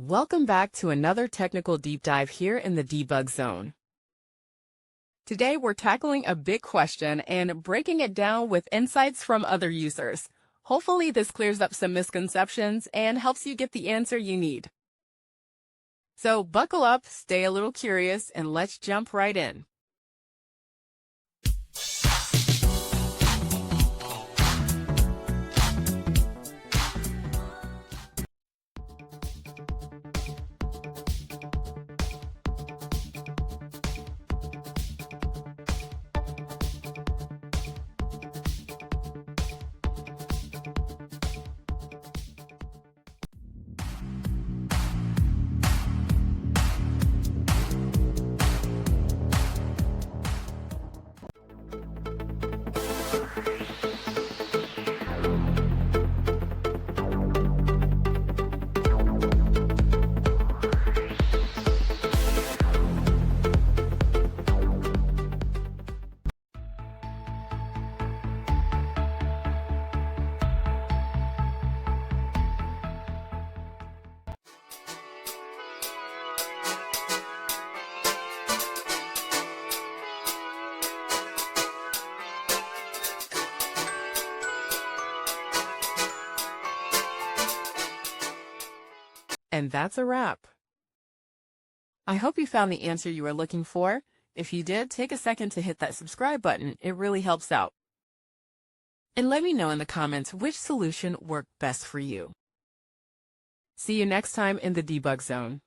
Welcome back to another technical deep dive here in the Debug Zone. Today we're tackling a big question and breaking it down with insights from other users. Hopefully this clears up some misconceptions and helps you get the answer you need. So buckle up, stay a little curious, and let's jump right in. And that's a wrap. I hope you found the answer you were looking for. If you did, take a second to hit that subscribe button. It really helps out. And let me know in the comments which solution worked best for you. See you next time in the Debug Zone.